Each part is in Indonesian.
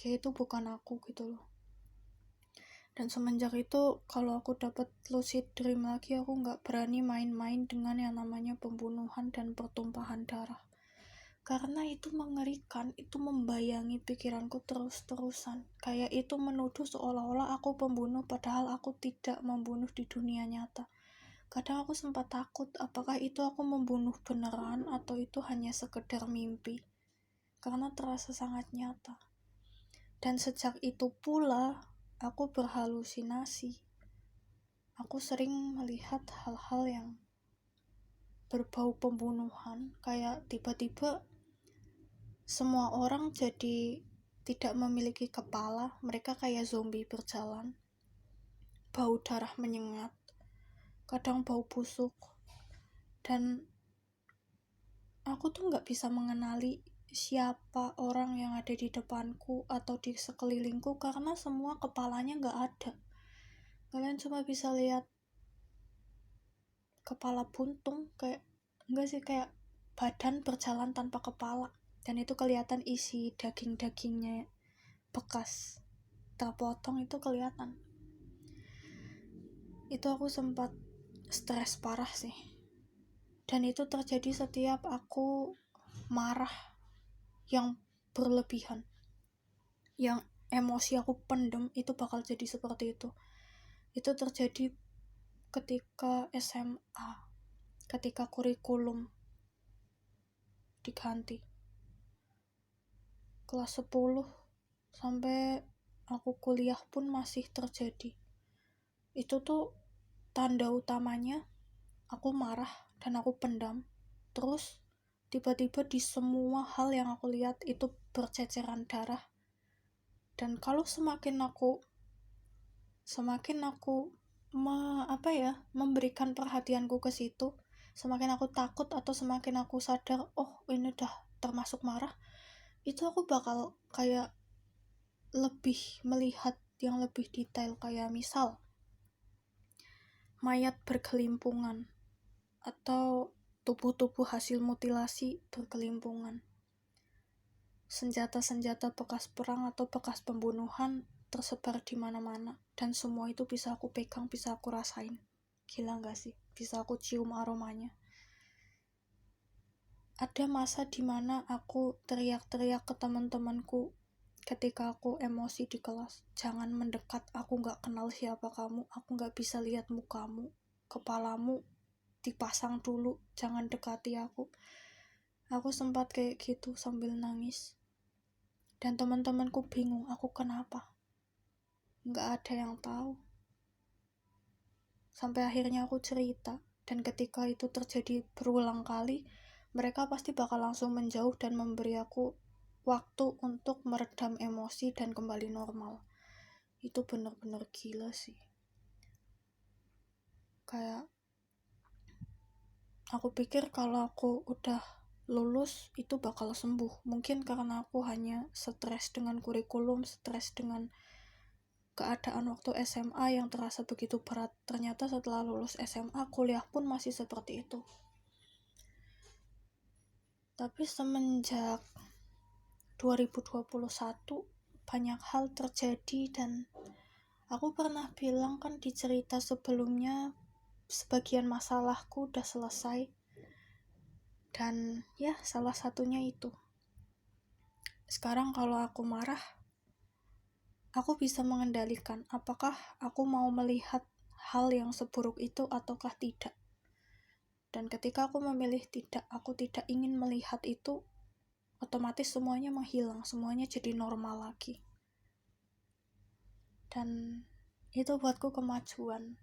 dia itu bukan aku gitu loh. Dan semenjak itu kalau aku dapat lucid dream lagi, aku nggak berani main-main dengan yang namanya pembunuhan dan pertumpahan darah, karena itu mengerikan. Itu membayangi pikiranku terus-terusan, kayak itu menuduh seolah-olah aku pembunuh, padahal aku tidak membunuh di dunia nyata. Kadang aku sempat takut, apakah itu aku membunuh beneran atau itu hanya sekedar mimpi, karena terasa sangat nyata. Dan sejak itu pula aku berhalusinasi. Aku sering melihat hal-hal yang berbau pembunuhan, kayak tiba-tiba semua orang jadi tidak memiliki kepala, mereka kayak zombie berjalan, bau darah menyengat, kadang bau busuk, dan aku tuh gak bisa mengenali siapa orang yang ada di depanku atau di sekelilingku, karena semua kepalanya gak ada. Kalian cuma bisa lihat kepala buntung, kayak badan berjalan tanpa kepala, dan itu kelihatan isi daging-dagingnya bekas terpotong, itu kelihatan. Itu aku sempat stres parah sih. Dan itu terjadi setiap aku marah yang berlebihan, yang emosi aku pendem, itu bakal jadi seperti itu. Itu terjadi ketika SMA, ketika kurikulum diganti. Kelas 10 sampai aku kuliah pun masih terjadi. Itu tuh tanda utamanya aku marah dan aku pendam. Terus tiba-tiba di semua hal yang aku lihat itu berceceran darah. Dan kalau semakin aku memberikan perhatianku ke situ, semakin aku takut atau semakin aku sadar, oh ini udah termasuk marah, itu aku bakal kayak lebih melihat yang lebih detail, kayak misal mayat berkelimpungan atau tubuh-tubuh hasil mutilasi berkelimpungan, senjata-senjata bekas perang atau bekas pembunuhan tersebar di mana-mana, dan semua itu bisa aku pegang, bisa aku rasain. Gila gak sih? Bisa aku cium aromanya. Ada masa dimana aku teriak-teriak ke teman-temanku ketika aku emosi di kelas, jangan mendekat, aku gak kenal siapa kamu, aku gak bisa lihat mukamu, kepalamu dipasang dulu, jangan dekati aku. Aku sempat kayak gitu sambil nangis, dan teman-temanku bingung aku kenapa. Gak ada yang tahu. Sampai akhirnya aku cerita, dan ketika itu terjadi berulang kali, mereka pasti bakal langsung menjauh dan memberi aku waktu untuk meredam emosi dan kembali normal. Itu benar-benar gila sih. Kayak aku pikir kalau aku udah lulus itu bakal sembuh. Mungkin karena aku hanya stres dengan kurikulum, stres dengan keadaan waktu SMA yang terasa begitu berat. Ternyata setelah lulus SMA, kuliah pun masih seperti itu. Tapi semenjak 2021 banyak hal terjadi, dan aku pernah bilang kan di cerita sebelumnya, sebagian masalahku udah selesai. Dan ya, salah satunya itu. Sekarang kalau aku marah, aku bisa mengendalikan apakah aku mau melihat hal yang seburuk itu ataukah tidak. Dan ketika aku memilih tidak, aku tidak ingin melihat itu, otomatis semuanya menghilang, semuanya jadi normal lagi. Dan itu buatku kemajuan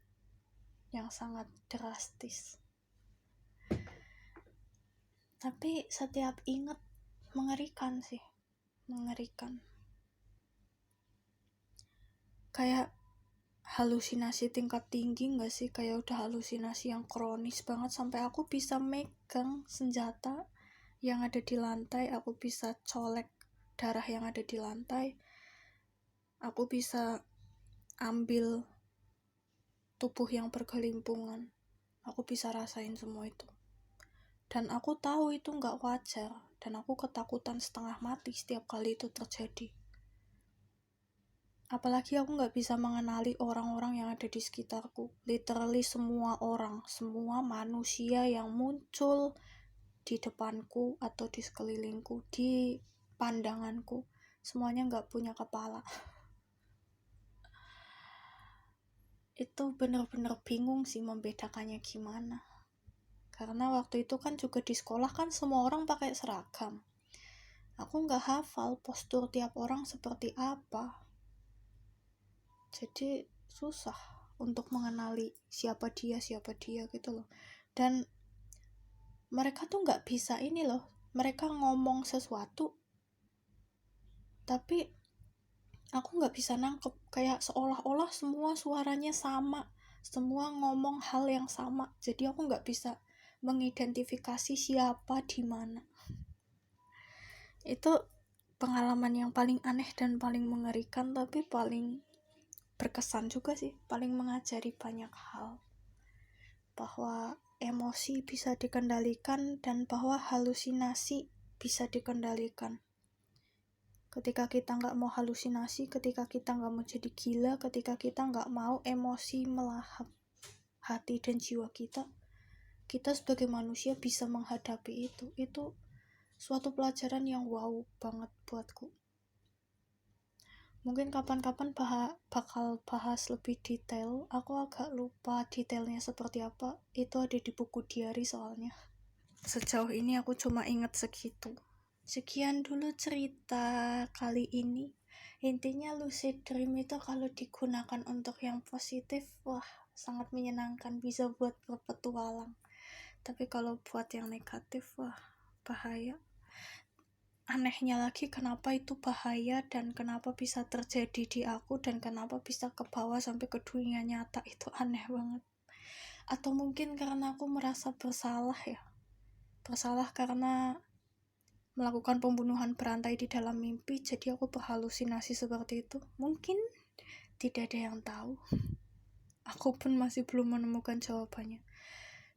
yang sangat drastis. Tapi setiap ingat mengerikan sih, mengerikan. Kayak halusinasi tingkat tinggi gak sih? Kayak udah halusinasi yang kronis banget, sampai aku bisa megang senjata yang ada di lantai, aku bisa colek darah yang ada di lantai, aku bisa ambil tubuh yang bergelimpungan, aku bisa rasain semua itu. Dan aku tahu itu gak wajar, dan aku ketakutan setengah mati setiap kali itu terjadi. Apalagi aku nggak bisa mengenali orang-orang yang ada di sekitarku. Literally semua orang, semua manusia yang muncul di depanku atau di sekelilingku, di pandanganku, semuanya nggak punya kepala. Itu bener-bener bingung sih membedakannya gimana. Karena waktu itu kan juga di sekolah kan semua orang pakai seragam. Aku nggak hafal postur tiap orang seperti apa. Jadi susah untuk mengenali siapa dia gitu loh. Dan mereka tuh nggak bisa ini loh. Mereka ngomong sesuatu, tapi aku nggak bisa nangkep. Kayak seolah-olah semua suaranya sama, semua ngomong hal yang sama. Jadi aku nggak bisa mengidentifikasi siapa di mana. Itu pengalaman yang paling aneh dan paling mengerikan, tapi paling berkesan juga sih, paling mengajari banyak hal. Bahwa emosi bisa dikendalikan dan bahwa halusinasi bisa dikendalikan. Ketika kita nggak mau halusinasi, ketika kita nggak mau jadi gila, ketika kita nggak mau emosi melahap hati dan jiwa kita sebagai manusia bisa menghadapi itu suatu pelajaran yang wow banget buatku. Mungkin kapan-kapan bakal bahas lebih detail. Aku agak lupa detailnya seperti apa. Itu ada di buku diary soalnya. Sejauh ini aku cuma ingat segitu. Sekian dulu cerita kali ini. Intinya lucid dream itu kalau digunakan untuk yang positif, wah sangat menyenangkan, bisa buat berpetualang. Tapi kalau buat yang negatif, wah bahaya. Anehnya lagi kenapa itu bahaya dan kenapa bisa terjadi di aku dan kenapa bisa ke bawah sampai ke dunia nyata, itu aneh banget. Atau mungkin karena aku merasa bersalah ya. Bersalah karena melakukan pembunuhan berantai di dalam mimpi, jadi aku berhalusinasi seperti itu. Mungkin tidak ada yang tahu. Aku pun masih belum menemukan jawabannya.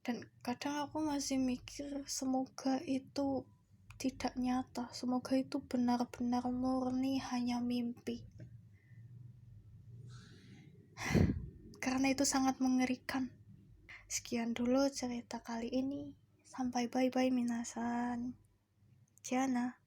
Dan kadang aku masih mikir semoga itu tidak nyata, semoga itu benar-benar murni hanya mimpi. Karena itu sangat mengerikan. Sekian dulu cerita kali ini. Sampai bye-bye minasan. Jana.